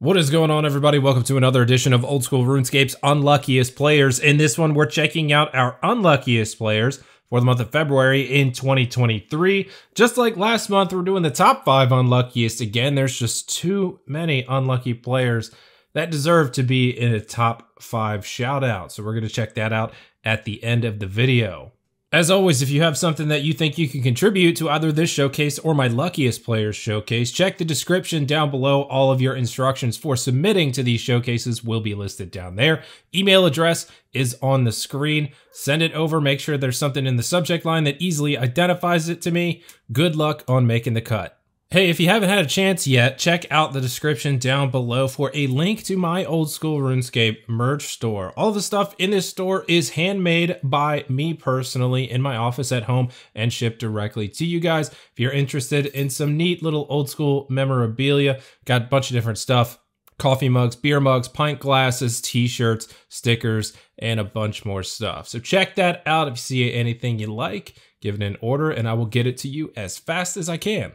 What is going on, everybody? Welcome to another edition of Old School RuneScape's Unluckiest Players. In this one, we're checking out our unluckiest players for the month of February in 2023. Just like last month, we're doing the top 5 unluckiest. Again, there's just too many unlucky players that deserve to be in a top 5 shout out. So we're going to check that out at the end of the video. As always, if you have something that you think you can contribute to either this showcase or my luckiest players showcase, check the description down below. All of your instructions for submitting to these showcases will be listed down there. Email address is on the screen. Send it over. Make sure there's something in the subject line that easily identifies it to me. Good luck on making the cut. Hey, if you haven't had a chance yet, check out the description down below for a link to my Old School RuneScape merch store. All the stuff in this store is handmade by me personally in my office at home and shipped directly to you guys. If you're interested in some neat little old school memorabilia, got a bunch of different stuff. Coffee mugs, beer mugs, pint glasses, t-shirts, stickers, and a bunch more stuff. So check that out. If you see anything you like, give it an order and I will get it to you as fast as I can.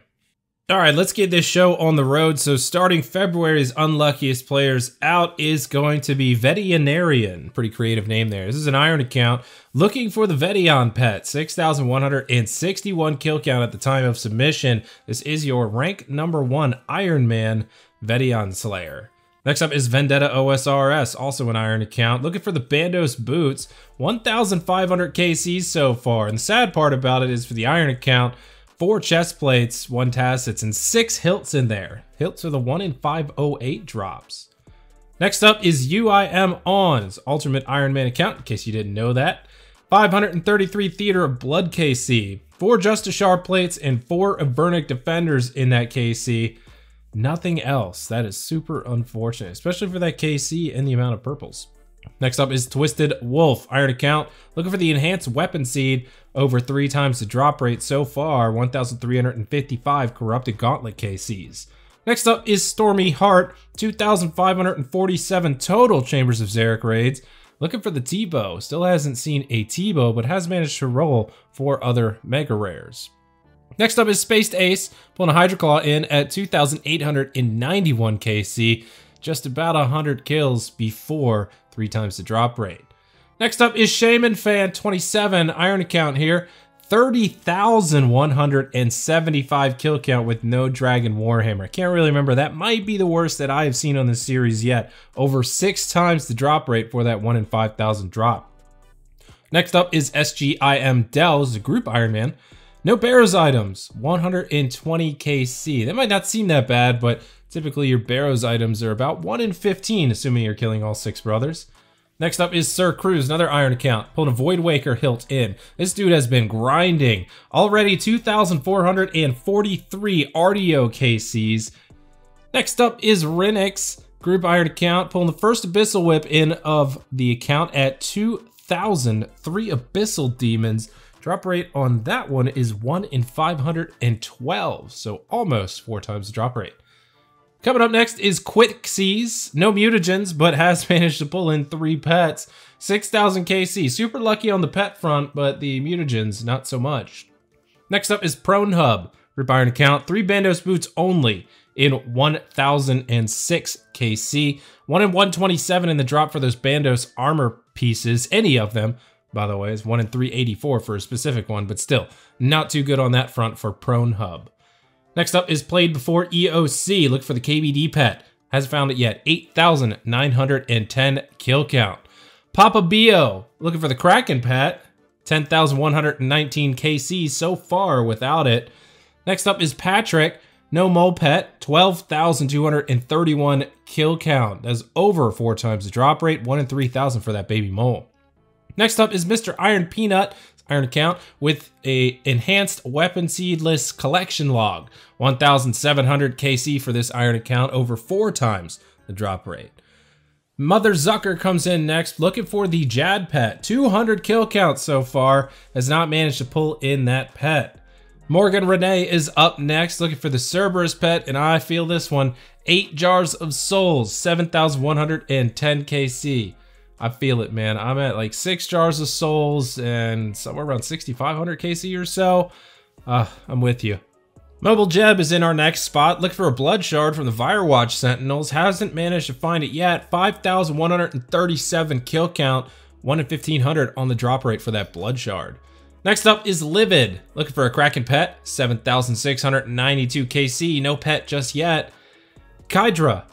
All right, let's get this show on the road. So starting February's unluckiest players out is going to be Veterinarian. Pretty creative name there. This is an Iron account looking for the Vetterion pet. 6,161 kill count at the time of submission. This is your rank #1 Iron Man Vetterion Slayer. Next up is Vendetta OSRS, also an Iron account, looking for the Bandos boots. 1,500 KCs so far. And the sad part about it is for the Iron account, 4 chest plates, 1 tassets, and 6 hilts in there. Hilts are the 1 in 508 drops. Next up is UNLUCKIEST, Ultimate Iron Man account, in case you didn't know that. 533 Theater of Blood KC, 4 Justice Shard plates, and 4 Avernic Defenders in that KC. Nothing else. That is super unfortunate, especially for that KC and the amount of purples. Next up is Twisted Wolf, Iron account, looking for the Enhanced Weapon Seed, over 3 times the drop rate so far, 1,355 Corrupted Gauntlet KCs. Next up is Stormy Heart, 2,547 total Chambers of Xeric raids, looking for the T-Bow. Still hasn't seen a T-Bow, but has managed to roll 4 other Mega Rares. Next up is Spaced Ace, pulling a Hydra Claw in at 2,891 KC, just about 100 kills before 3 times the drop rate. Next up is Shaman Fan 27, Iron account here, 30,175 kill count with no Dragon Warhammer. I can't really remember, that might be the worst that I have seen on this series yet. Over 6 times the drop rate for that 1 in 5,000 drop. Next up is SGIM Dells, a group Iron Man. No Barrows items, 120 KC. That might not seem that bad, but typically your Barrows items are about 1 in 15, assuming you're killing all 6 brothers. Next up is Sir Cruz, another Iron account, pulling a Void Waker hilt in. This dude has been grinding. Already 2,443 RDO KCs. Next up is Renix, group Iron account, pulling the first Abyssal Whip in of the account at 2,003 Abyssal Demons. Drop rate on that one is 1 in 512, so almost 4 times the drop rate. Coming up next is Quixies, no mutagens, but has managed to pull in 3 pets. 6,000 KC, super lucky on the pet front, but the mutagens, not so much. Next up is Prone Hub, group Iron account, 3 Bandos boots only in 1,006 KC. 1 in 127 in the drop for those Bandos armor pieces, any of them. By the way, it's 1 in 384 for a specific one, but still, not too good on that front for Prone Hub. Next up is Played Before EOC. Look for the KBD pet. Hasn't found it yet. 8,910 kill count. Papa Bio. Looking for the Kraken pet. 10,119 KC so far without it. Next up is Patrick. No Mole pet. 12,231 kill count. That's over 4 times the drop rate. 1 in 3,000 for that baby mole. Next up is Mr. Iron Peanut, Iron account, with a Enhanced Weapon Seedless Collection Log. 1,700 KC for this Iron account, over 4 times the drop rate. Mother Zucker comes in next, looking for the Jad pet. 200 kill count so far, has not managed to pull in that pet. Morgan Renee is up next, looking for the Cerberus pet, and I feel this one. 8 Jars of Souls, 7,110 KC. I feel it, man. I'm at like 6 Jars of Souls and somewhere around 6,500 KC or so. I'm with you. Mobile Jeb is in our next spot. Look for a blood shard from the Firewatch Sentinels. Hasn't managed to find it yet. 5,137 kill count. 1 in 1,500 on the drop rate for that blood shard. Next up is Livid. Looking for a Kraken pet. 7,692 KC. No pet just yet. Kydra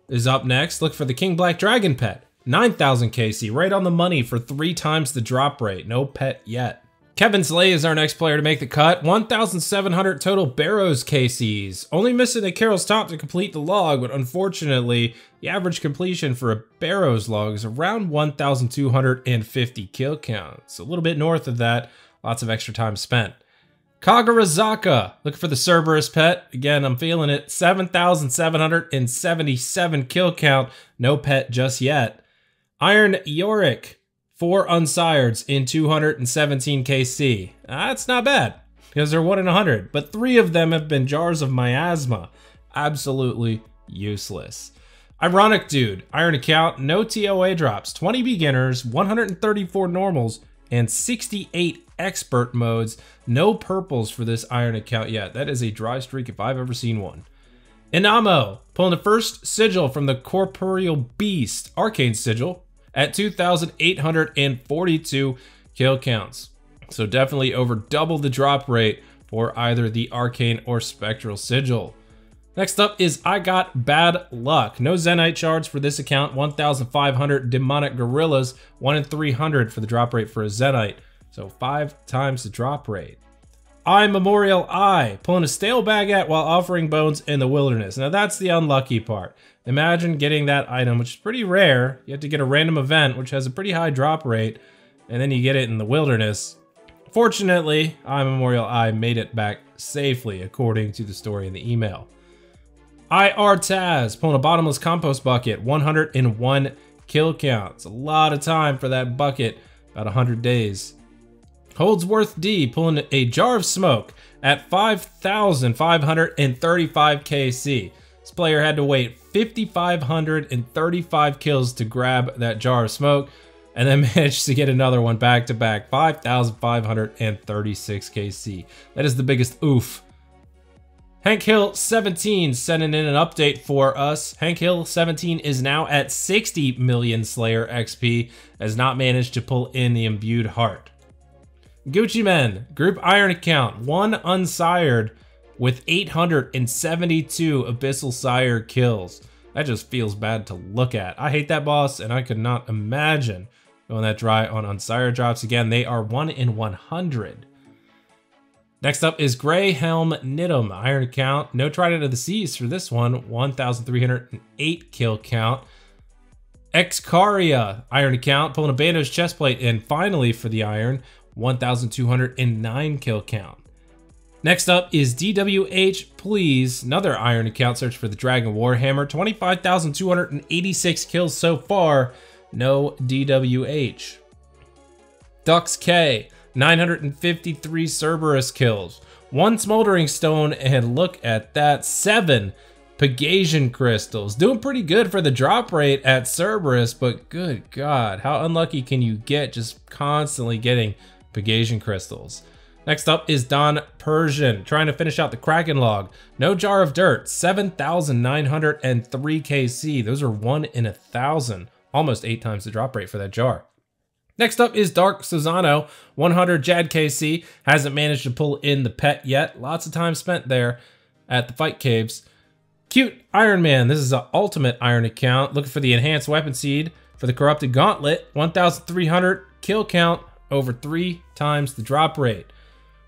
is up next. Look for the King Black Dragon pet. 9,000 KC. Right on the money for 3 times the drop rate. No pet yet. Kevin Slay is our next player to make the cut. 1,700 total Barrows KCs. Only missing a Carol's Top to complete the log, but unfortunately, the average completion for a Barrows log is around 1,250 kill counts. A little bit north of that, lots of extra time spent. Kagrazaka, looking for the Cerberus pet. Again, I'm feeling it. 7,777 kill count. No pet just yet. Iron Yorick. 4 unsireds in 217 KC. That's not bad, because they're 1 in 100, but 3 of them have been jars of miasma. Absolutely useless. Ironic Dude, Iron account, no TOA drops, 20 beginners, 134 normals, and 68 expert modes. No purples for this Iron account yet. That is a dry streak if I've ever seen one. Inamo, pulling the first sigil from the Corporeal Beast, Arcane Sigil, at 2,842 kill counts. So definitely over double the drop rate for either the Arcane or Spectral Sigil. Next up is I Got Bad Luck. No Zenite shards for this account. 1,500 Demonic Gorillas. 1 in 300 for the drop rate for a Zenite. So 5 times the drop rate. I Memorial Eye, pulling a stale baguette while offering bones in the wilderness. Now that's the unlucky part. Imagine getting that item, which is pretty rare. You have to get a random event, which has a pretty high drop rate, and then you get it in the wilderness. Fortunately, I Memorial Eye made it back safely, according to the story in the email. IR Taz, pulling a bottomless compost bucket, 101 kill count. It's a lot of time for that bucket, about 100 days. HoldsworthD, pulling a jar of smoke at 5,535 KC. This player had to wait 5,535 kills to grab that jar of smoke, and then managed to get another one back to back, 5,536 KC. That is the biggest oof. Hank Hill 17 sending in an update for us. Hank Hill 17 is now at 60 million Slayer XP, has not managed to pull in the Imbued Heart. Gucci Men, group Iron account, 1 unsired with 872 Abyssal Sire kills. That just feels bad to look at. I hate that boss, and I could not imagine going that dry on unsired drops. Again, they are 1 in 100. Next up is Greyhound Nidum, Iron account. No Trident of the Seas for this one, 1,308 kill count. Excaria, Iron account, pulling a Bando's chestplate in finally for the Iron, 1,209 kill count. Next up is DWH Please, another Iron account, search for the Dragon Warhammer, 25,286 kills so far, no DWH. Dux K, 953 Cerberus kills, 1 Smoldering Stone, and look at that, 7 Pegasian Crystals. Doing pretty good for the drop rate at Cerberus, but good God, how unlucky can you get just constantly getting Pegasian Crystals? Next up is Don Persian, trying to finish out the Kraken log. No Jar of Dirt, 7,903 KC. Those are 1 in 1,000, almost 8 times the drop rate for that jar. Next up is Dark Susano, 100 Jad KC. Hasn't managed to pull in the pet yet. Lots of time spent there at the Fight Caves. Cute Iron Man, this is an ultimate Iron account. Looking for the Enhanced Weapon Seed for the Corrupted Gauntlet. 1,300 kill count, over 3 times the drop rate.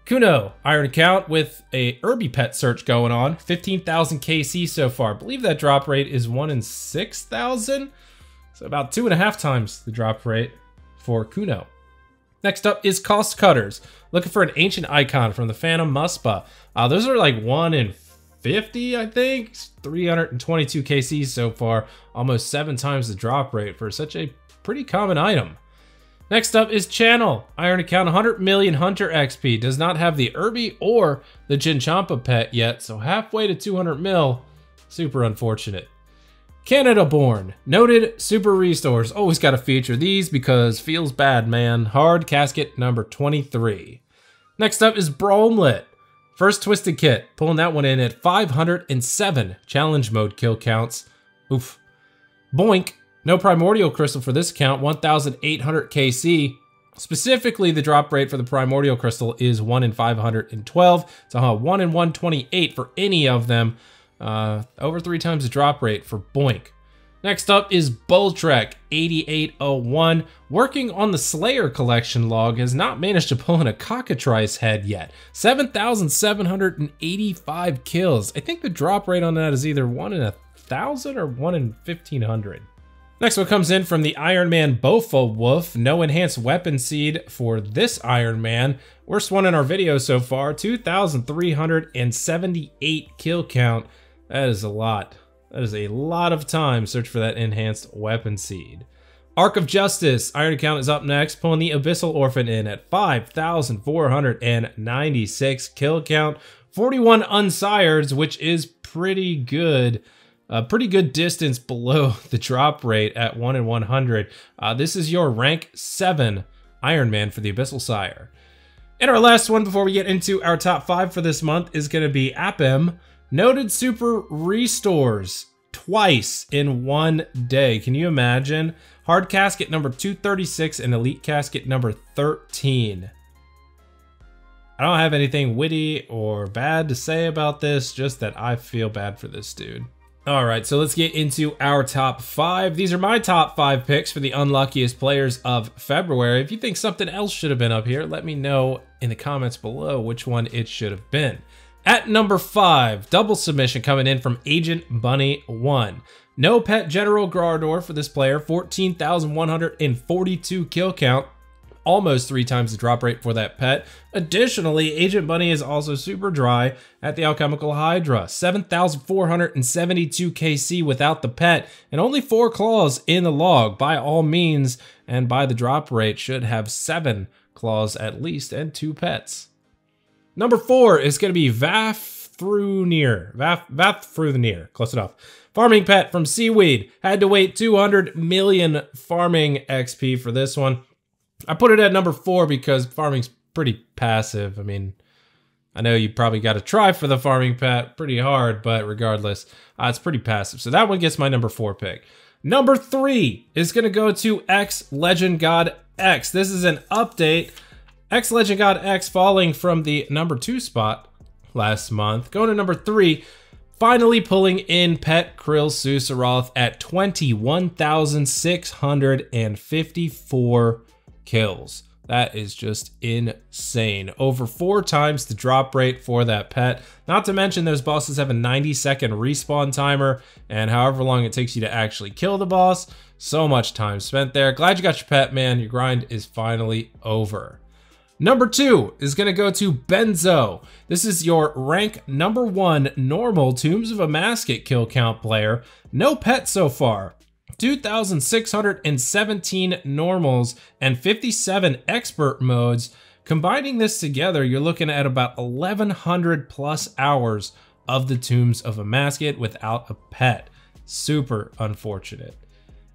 Kuno, Iron account with a Irby pet search going on. 15,000 KC so far. I believe that drop rate is 1 in 6,000. So about 2.5 times the drop rate for Kuno. Next up is Cost Cutters. Looking for an Ancient Icon from the Phantom Muspa. Those are like 1 in 50, I think. 322 KC so far. Almost 7 times the drop rate for such a pretty common item. Next up is Channel. Iron account, 100 million Hunter XP. Does not have the Irby or the Chinchompa pet yet, so halfway to 200 mil. Super unfortunate. Canada Born. Noted Super Restores. Always got to feature these because feels bad, man. Hard Casket number 23. Next up is Bromlet. First Twisted Kit, pulling that one in at 507 challenge mode kill counts. Oof. Boink, no Primordial Crystal for this count, 1,800 KC. Specifically, the drop rate for the Primordial Crystal is 1 in 512. It's 1 in 128 for any of them. Over 3 times the drop rate for Boink. Next up is Bulltrek 8801. Working on the Slayer collection log, has not managed to pull in a cockatrice head yet. 7,785 kills. I think the drop rate on that is either 1 in 1,000 or 1 in 1,500. Next one comes in from the Iron Man Bofa Wolf. No enhanced weapon seed for this Iron Man. Worst one in our video so far. 2,378 kill count. That is a lot. That is a lot of time search for that enhanced weapon seed. Arc of Justice. Iron Account is up next, pulling the Abyssal Orphan in at 5,496 kill count. 41 unsireds, which is pretty good. Pretty good distance below the drop rate at 1 in 100. This is your rank 7 Iron Man for the Abyssal Sire. And our last one before we get into our top 5 for this month is going to be Appem. Noted Super restores twice in one day. Can you imagine? Hard Casket number 236 and Elite Casket number 13. I don't have anything witty or bad to say about this, just that I feel bad for this dude. All right, so let's get into our top 5. These are my top 5 picks for the unluckiest players of February. If you think something else should have been up here, let me know in the comments below which one it should have been. At number 5, double submission coming in from Agent Bunny 1. No pet General Gardor for this player, 14,142 kill count. Almost 3 times the drop rate for that pet. Additionally, Agent Bunny is also super dry at the Alchemical Hydra. 7,472 KC without the pet, and only 4 claws in the log. By all means, and by the drop rate, should have 7 claws at least, and 2 pets. Number 4 is going to be Vafthrunir. Close enough. Farming pet from Seaweed. Had to wait 200 million farming XP for this one. I put it at number 4 because farming's pretty passive. I mean, I know you probably got to try for the farming pet pretty hard, but regardless, it's pretty passive. So that one gets my number 4 pick. Number 3 is going to go to X Legend God X. This is an update. X Legend God X falling from the number 2 spot last month. Going to number 3. Finally pulling in Pet Krill Susaroth at 21,654 kills. That is just insane. Over 4 times the drop rate for that pet. Not to mention those bosses have a 90-second respawn timer, and however long it takes you to actually kill the boss, so much time spent there. Glad you got your pet, man. Your grind is finally over. Number 2 is going to go to Benzo. This is your rank number 1 normal Tombs of Amasket kill count player. No pet so far. 2,617 normals and 57 expert modes. Combining this together, you're looking at about 1,100 plus hours of the Tombs of Amasket without a pet. Super unfortunate.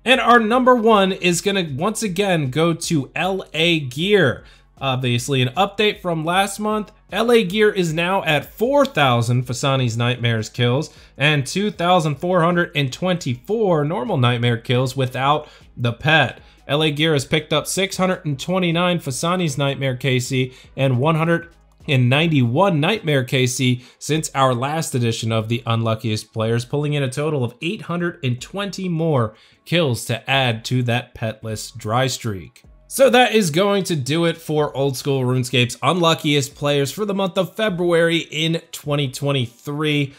And our number 1 is going to once again go to LA Gear. Obviously, an update from last month. LA Gear is now at 4,000 Fasani's Nightmares kills and 2,424 normal Nightmare kills without the pet. LA Gear has picked up 629 Fasani's Nightmare KC and 191 Nightmare KC since our last edition of the Unluckiest Players, pulling in a total of 820 more kills to add to that petless dry streak. So that is going to do it for Old School RuneScape's Unluckiest Players for the month of February in 2023.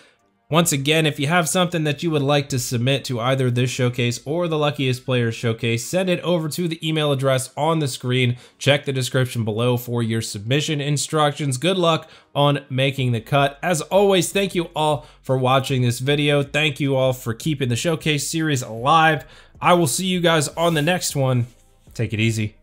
Once again, if you have something that you would like to submit to either this showcase or the Luckiest Players showcase, send it over to the email address on the screen. Check the description below for your submission instructions. Good luck on making the cut. As always, thank you all for watching this video. Thank you all for keeping the showcase series alive. I will see you guys on the next one. Take it easy.